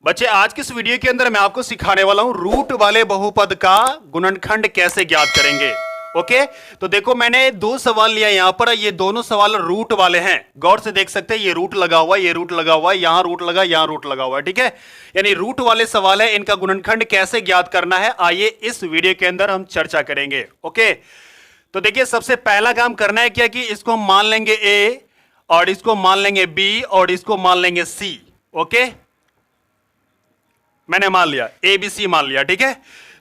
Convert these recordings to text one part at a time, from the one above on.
बच्चे आज के इस वीडियो के अंदर मैं आपको सिखाने वाला हूं रूट वाले बहुपद का गुणनखंड कैसे ज्ञात करेंगे। ओके, तो देखो मैंने दो सवाल लिया यहां पर, ये दोनों सवाल रूट वाले हैं। गौर से देख सकते हैं, ये रूट लगा हुआ है, ये रूट लगा हुआ है, यहां रूट लगा, यहां रूट लगा हुआ है। ठीक है, यानी रूट वाले सवाल है, इनका गुणनखंड कैसे ज्ञात करना है आइए इस वीडियो के अंदर हम चर्चा करेंगे। ओके, तो देखिए सबसे पहला काम करना है क्या कि इसको हम मान लेंगे ए और इसको मान लेंगे बी और इसको मान लेंगे सी। ओके, मैंने मान लिया ए बी सी मान लिया। ठीक है,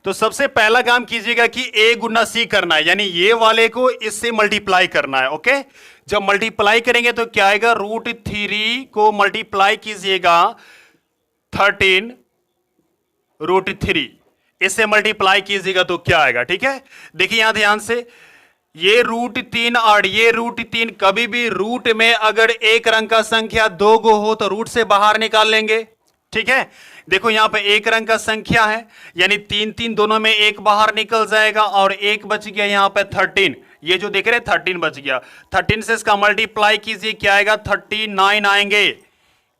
तो सबसे पहला काम कीजिएगा कि ए गुना सी करना है, यानी ये वाले को इससे मल्टीप्लाई करना है। ओके, जब मल्टीप्लाई करेंगे तो क्या आएगा, √3 को मल्टीप्लाई कीजिएगा 13 √3, इससे मल्टीप्लाई कीजिएगा तो क्या आएगा। ठीक है, देखिए यहां ध्यान से, ये √3 और ये √3, कभी भी रूट में अगर एक रंग का संख्या 2 गो हो तो रूट से बाहर निकाल लेंगे। ठीक है, देखो यहां पे एक रंग का संख्या है, यानी 3 दोनों में एक बाहर निकल जाएगा और एक बच गया यहां पे 13। ये जो देख रहे हैं 13 बच गया, 13 से इसका मल्टीप्लाई कीजिए, क्या आएगा 39 आएंगे।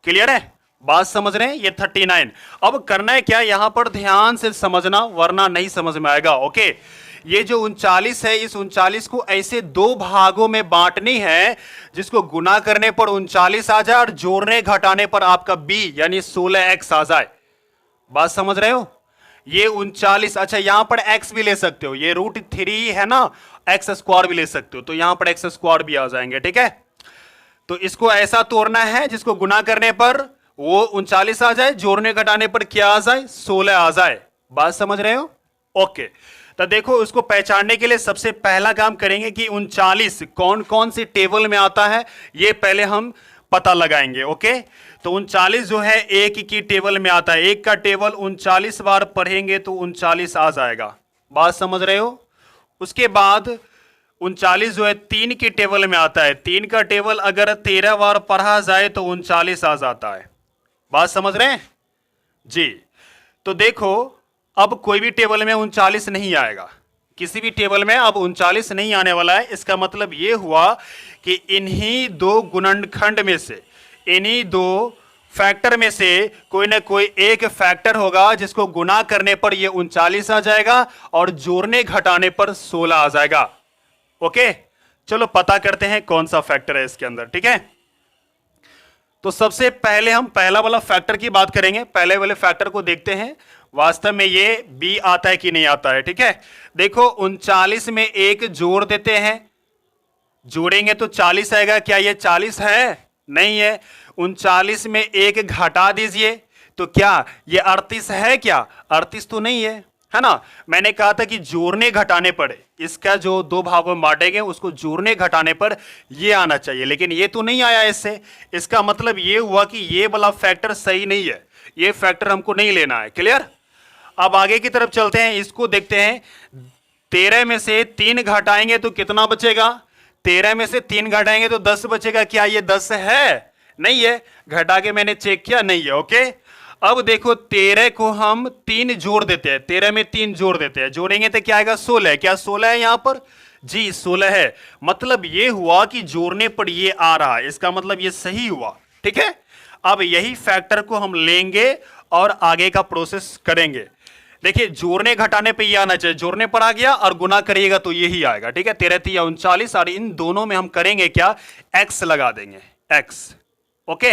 क्लियर है, बात समझ रहे हैं, ये 39। अब करना है क्या, यहां पर ध्यान से समझना वरना नहीं समझ में आएगा। ओके, ये जो 39 है, इस 39 को ऐसे दो भागों में बांटनी है जिसको गुना करने पर 39 आ जाए और जोड़ने घटाने पर आपका b यानी 16x आ जाए। बात समझ रहे हो, ये 39, अच्छा यहां पर x भी ले सकते हो, ये √3 है ना, x² भी ले सकते हो, तो यहां पर x² भी आ जाएंगे। ठीक है, तो इसको ऐसा तोड़ना है जिसको गुना करने पर वो 39 आ जाए, जोड़ने घटाने पर क्या आ जाए, 16 आ जाए। बात समझ रहे हो। ओके, तो देखो उसको पहचानने के लिए सबसे पहला काम करेंगे कि 39 कौन कौन सी टेबल में आता है ये पहले हम पता लगाएंगे। ओके, तो 39 जो है एक की टेबल में आता है, एक का टेबल 39 बार पढ़ेंगे तो 39 आ जाएगा। बात समझ रहे हो। उसके बाद 39 जो है 3 की टेबल में आता है, 3 का टेबल अगर 13 बार पढ़ा जाए तो 39 आ जाता है। बात समझ रहे हैं जी। तो देखो अब कोई भी टेबल में 39 नहीं आएगा, किसी भी टेबल में अब 39 नहीं आने वाला है। इसका मतलब यह हुआ कि इन्हीं दो गुणनखंड में से, इन्हीं दो फैक्टर में से कोई ना कोई एक फैक्टर होगा जिसको गुना करने पर यह 39 आ जाएगा और जोड़ने घटाने पर 16 आ जाएगा। ओके, चलो पता करते हैं कौन सा फैक्टर है इसके अंदर। ठीक है, तो सबसे पहले हम पहला वाला फैक्टर की बात करेंगे, पहले वाले फैक्टर को देखते हैं वास्तव में ये b आता है कि नहीं आता है। ठीक है, देखो 39 में एक जोड़ देते हैं, जोड़ेंगे तो 40 आएगा, क्या ये 40 है, नहीं है। 39 में एक घटा दीजिए तो क्या ये 38 है, क्या 38 तो नहीं है ना। मैंने कहा था कि जोड़ने घटाने पर इसका जो दो भागों में बांटेंगे उसको जोड़ने घटाने पर ये आना चाहिए, लेकिन ये तो नहीं आया इससे। इसका मतलब ये हुआ कि ये वाला फैक्टर सही नहीं है, ये फैक्टर हमको नहीं लेना है। क्लियर, अब आगे की तरफ चलते हैं, इसको देखते हैं। 13 में से 3 घटाएंगे तो कितना बचेगा, 13 में से 3 घटाएंगे तो 10 बचेगा, क्या ये 10 है, नहीं है। घटा के मैंने चेक किया, नहीं है। ओके, अब देखो 13 को हम 3 जोड़ देते हैं, 13 में 3 जोड़ देते हैं, जोड़ेंगे तो क्या आएगा 16, क्या 16 है यहां पर, जी 16 है। मतलब ये हुआ कि जोड़ने पर ये आ रहा है, इसका मतलब ये सही हुआ। ठीक है, अब यही फैक्टर को हम लेंगे और आगे का प्रोसेस करेंगे। देखिए जोड़ने घटाने पे ये आना चाहिए, जोड़ने पर आ गया और गुना करिएगा तो यही आएगा। ठीक है, 13 या 39, और इन दोनों में हम करेंगे क्या, x लगा देंगे, x। ओके,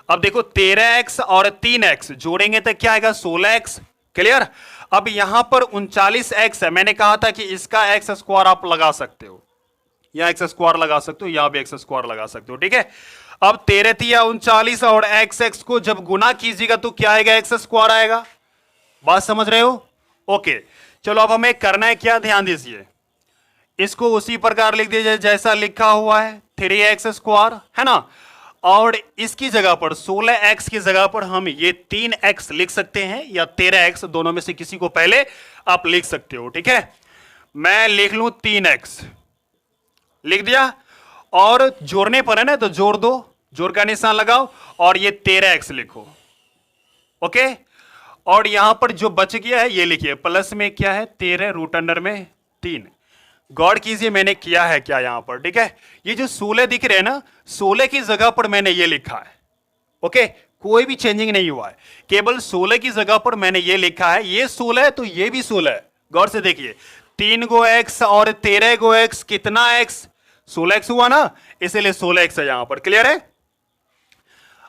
अब देखो 13x और 3x जोड़ेंगे तो क्या आएगा 16x। क्लियर, अब यहां पर 39x है, मैंने कहा था कि इसका x² आप लगा सकते हो, यहां x² लगा सकते हो, यहां भी x² लगा सकते हो। ठीक है, अब 13 या 39 और x को जब गुना कीजिएगा तो क्या आएगा, x² आएगा। बात समझ रहे हो। ओके, चलो अब हमें करना है क्या, ध्यान दीजिए, इसको उसी प्रकार लिख दीजिए जैसा लिखा हुआ है, 3x² है ना, और इसकी जगह पर 16x की जगह पर हम ये 3x लिख सकते हैं या 13x, दोनों में से किसी को पहले आप लिख सकते हो। ठीक है, मैं लिख लूं 3x, लिख दिया, और जोड़ने पर है ना तो जोड़ दो, जोड़ का निशान लगाओ और ये 13x लिखो। ओके, और यहां पर जो बच गया है ये लिखिए, प्लस में क्या है 13 √3। गौर कीजिए मैंने किया है क्या यहां पर। ठीक है, ये जो 16 दिख रहे हैं ना, 16 की जगह पर मैंने ये लिखा है, ओके, कोई भी चेंजिंग नहीं हुआ है, केवल 16 की जगह पर मैंने ये लिखा है, ये 16 है तो ये भी 16 है। गौर से देखिए, 3 गो x और 13 गो x, कितना x? 16x हुआ ना, इसीलिए 16x है यहां पर। क्लियर है?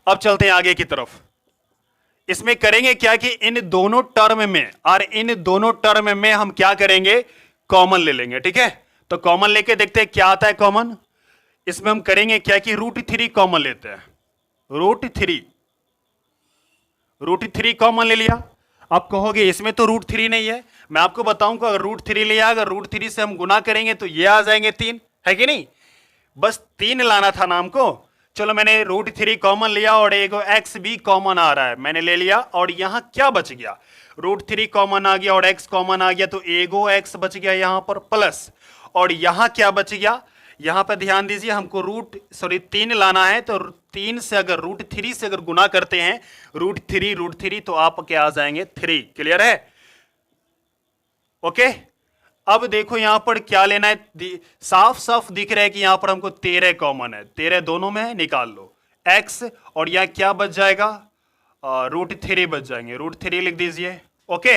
अब चलते हैं आगे की तरफ। इसमें करेंगे क्या कि इन दोनों टर्म में और इन दोनों टर्म में हम क्या करेंगे, कॉमन ले लेंगे। ठीक है, तो कॉमन लेके देखते हैं क्या आता है कॉमन। इसमें हम करेंगे क्या कि √3 कॉमन लेते हैं। √3 कॉमन ले लिया। आप कहोगे इसमें तो √3 नहीं है, मैं आपको बताऊंगा, अगर √3 लिया, अगर √3 से हम गुना करेंगे तो ये आ जाएंगे 3, है कि नहीं? बस 3 लाना था नाम को। चलो मैंने √3 कॉमन लिया और एक x भी कॉमन आ रहा है, मैंने ले लिया। और यहां क्या बच गया, √3 कॉमन आ गया और x कॉमन आ गया, तो एगो x बच गया यहां पर प्लस। और यहां क्या बच गया, यहां पर ध्यान दीजिए, हमको 3 लाना है, तो 3 से अगर √3 से अगर गुना करते हैं √3 तो आप क्या आ जाएंगे 3। क्लियर है? ओके, अब देखो यहां पर क्या लेना है, साफ साफ दिख रहा है कि यहां पर हमको 13 कॉमन है, 13 दोनों में है, निकाल लो x। और यह क्या बच जाएगा, √3 बच जाएंगे, √3 लिख दीजिए। ओके,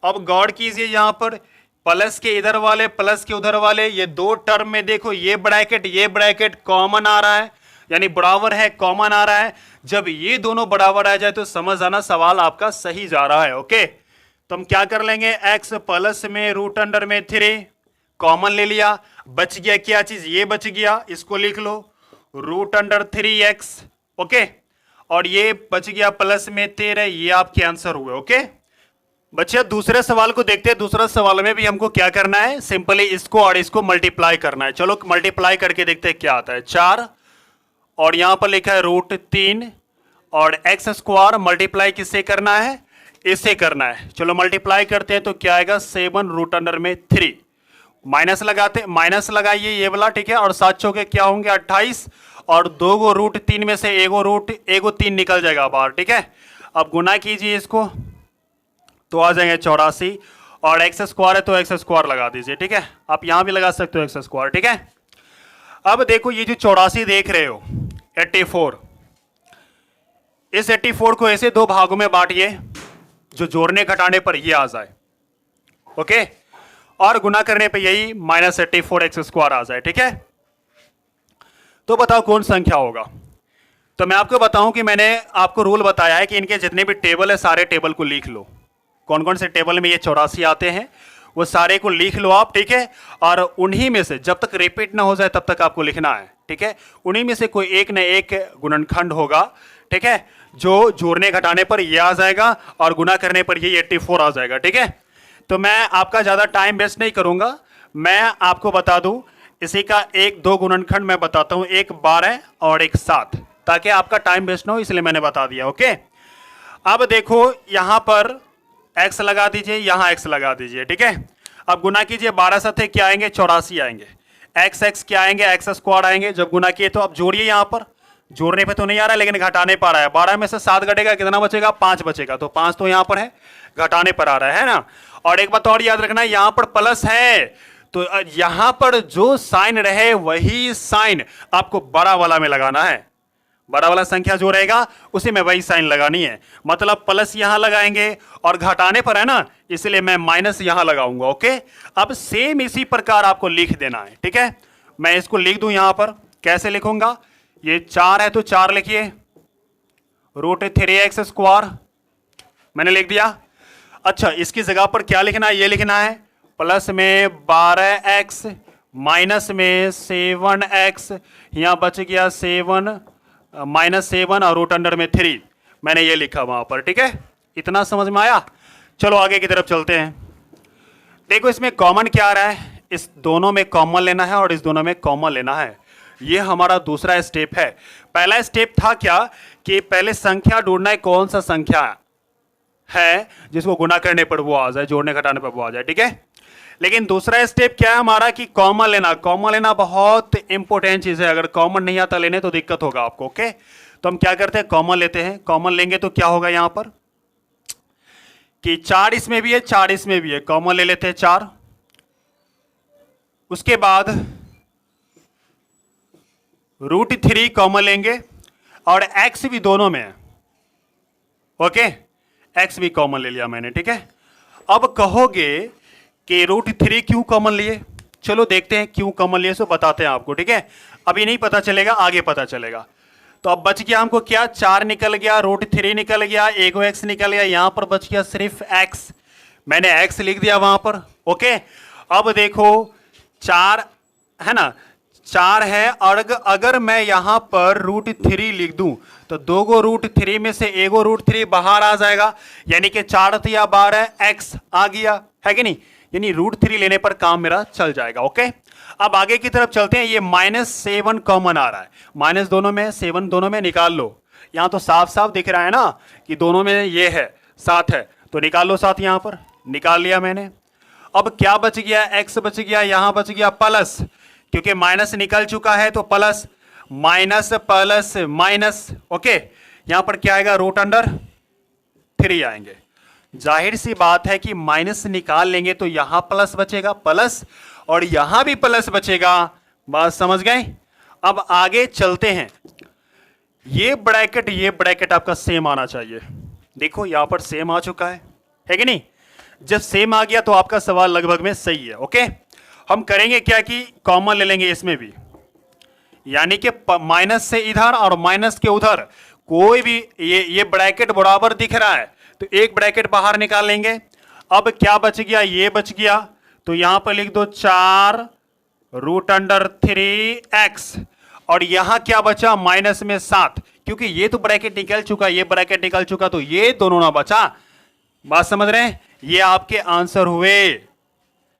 अब गौर कीजिए यहां पर प्लस के इधर वाले प्लस के उधर वाले, ये दो टर्म में देखो ये ब्रैकेट कॉमन आ रहा है, यानी बराबर है, कॉमन आ रहा है। जब ये दोनों बराबर आ जाए तो समझ आना सवाल आपका सही जा रहा है। ओके, तो हम क्या कर लेंगे, x प्लस में √3 कॉमन ले लिया, बच गया क्या चीज, ये बच गया, इसको लिख लो √3x। ओके, और ये बच गया प्लस में 13, ये आपके आंसर हुए। ओके बच्चे, दूसरे सवाल को देखते हैं। दूसरा सवाल में भी हमको क्या करना है, सिंपली इसको और इसको मल्टीप्लाई करना है। चलो मल्टीप्लाई करके देखते हैं क्या आता है। 4 और यहां पर लिखा है √3 और x² मल्टीप्लाई किससे करना है, इससे करना है। चलो मल्टीप्लाई करते हैं तो क्या आएगा, 7√3। माइनस लगाते, माइनस लगाइए ये वाला, ठीक है। और 7 चौके क्या होंगे 28, और 2 गो √3 में से एगो 3 निकल जाएगा बाहर। ठीक है, अब गुना कीजिए इसको तो आ जाएंगे 84, और x² है तो x² लगा दीजिए। ठीक है, आप यहां भी लगा सकते हो x²। ठीक है, अब देखो ये जो 84 देख रहे हो 84, इस 84 को ऐसे दो भागों में बांटिए जो जोड़ने घटाने पर ये आ जाए। ओके, और गुना करने पे यही -84 x² आ जाए। ठीक है, तो बताओ कौन संख्या होगा। तो मैं आपको बताऊं कि मैंने आपको रूल बताया है कि इनके जितने भी टेबल है सारे टेबल को लिख लो, कौन कौन से टेबल में ये 84 आते हैं वो सारे को लिख लो आप। ठीक है, और उन्हीं में से जब तक रिपीट ना हो जाए तब तक आपको लिखना है। ठीक है, उन्हीं में से कोई एक न एक गुणनखंड होगा। ठीक है, जो जोड़ने घटाने पर ये आ जाएगा और गुना करने पर ये 84 आ जाएगा। ठीक है, तो मैं आपका ज्यादा टाइम वेस्ट नहीं करूंगा, मैं आपको बता दूं इसी का 1-2 गुणनखंड मैं बताता हूं, एक 12 और एक 7, ताकि आपका टाइम वेस्ट ना हो, इसलिए मैंने बता दिया। ओके, अब देखो यहां पर x लगा दीजिए, यहां x लगा दीजिए। ठीक है, अब गुना कीजिए, 12 7 क्या आएंगे 84 आएंगे, x क्या आएंगे x² आएंगे। जब गुना किए तो अब जोड़िए, यहां पर जोड़ने पे तो नहीं आ रहा है लेकिन घटाने पर आ रहा है। 12 में से 7 घटेगा, कितना बचेगा 5 बचेगा, तो 5 तो यहां पर है, घटाने पर आ रहा है ना। और एक बात और याद रखना, यहां पर प्लस है तो यहां पर जो साइन रहे वही साइन आपको बड़ा वाला में लगाना है, बड़ा वाला संख्या जो रहेगा उसी में वही साइन लगानी है। मतलब प्लस यहां लगाएंगे और घटाने पर है ना, इसलिए मैं माइनस यहां लगाऊंगा। ओके, अब सेम इसी प्रकार आपको लिख देना है। ठीक है, मैं इसको लिख दूं यहां पर, कैसे लिखूंगा, ये 4 है तो 4 लिखिए, √3x² मैंने लिख दिया। अच्छा, इसकी जगह पर क्या लिखना है, ये लिखना है प्लस में 12x माइनस में 7x, यहां बच गया 7 -7 और √3 मैंने ये लिखा वहां पर। ठीक है, इतना समझ में आया। चलो आगे की तरफ चलते हैं। देखो इसमें कॉमन क्या आ रहा है, इस दोनों में कॉमन लेना है और इस दोनों में कॉमन लेना है। ये हमारा दूसरा स्टेप है। पहला स्टेप था क्या कि पहले संख्या ढूंढना है, कौन सा संख्या है जिसको गुना करने पर वो आ जाए, जोड़ने घटाने पर वो आ जाए। ठीक है, लेकिन दूसरा स्टेप क्या है हमारा कि कॉमन लेना। कॉमन लेना बहुत इंपॉर्टेंट चीज है, अगर कॉमन नहीं आता लेने तो दिक्कत होगा आपको। ओके, तो हम क्या करते हैं, कॉमन लेते हैं। कॉमन लेंगे तो क्या होगा यहां पर कि 4 इसमें भी है 4 इसमें भी है, कॉमन ले लेते हैं 4। उसके बाद √3 कॉमन लेंगे। और x भी दोनों में है। ओके, x भी कॉमन ले लिया मैंने, ठीक है। अब कहोगे कि √3 क्यों कॉमन लिए, चलो देखते हैं क्यों कॉमन लिए, सो बताते हैं आपको, ठीक है। अभी नहीं पता चलेगा, आगे पता चलेगा। तो अब बच गया हमको क्या, 4 निकल गया, √3 निकल गया, एक x निकल गया, यहां पर बच गया सिर्फ x, मैंने x लिख दिया वहां पर। ओके, अब देखो 4 है ना, 4 है, और अगर मैं यहां पर √3 लिख दूं तो 2 गो √3 में से 1 गो √3 बाहर आ जाएगा, यानी कि 4 या 12 x आ गया, है कि नहीं, यानी √3 लेने पर काम मेरा चल जाएगा। ओके, अब आगे की तरफ चलते हैं। ये -7 कॉमन आ रहा है, माइनस दोनों में, 7 दोनों में, निकाल लो। यहां तो साफ साफ दिख रहा है ना कि दोनों में ये है, 7 है, तो निकाल लो 7, यहां पर निकाल लिया मैंने। अब क्या बच गया, x बच गया, यहां बच गया प्लस, क्योंकि माइनस निकल चुका है तो plus, minus plus minus. Okay, यहां पर क्या आएगा, √3 आएंगे। जाहिर सी बात है कि माइनस निकाल लेंगे तो यहां प्लस बचेगा, प्लस, और यहां भी प्लस बचेगा। बात समझ गए। अब आगे चलते हैं। ये ब्रैकेट आपका सेम आना चाहिए। देखो यहां पर सेम आ चुका है कि नहीं। जब सेम आ गया तो आपका सवाल लगभग में सही है। ओके, हम करेंगे क्या कि कॉमन ले लेंगे इसमें भी, यानी कि माइनस से इधर और माइनस के उधर कोई भी, ये ब्रैकेट बराबर दिख रहा है तो एक ब्रैकेट बाहर निकाल लेंगे। अब क्या बच गया, ये बच गया, तो यहां पर लिख दो 4 √3x, और यहां क्या बचा, माइनस में 7, क्योंकि ये तो ब्रैकेट निकल चुका, ये ब्रैकेट निकल चुका, तो ये दोनों ना बचा। बात समझ रहे हैं, ये आपके आंसर हुए।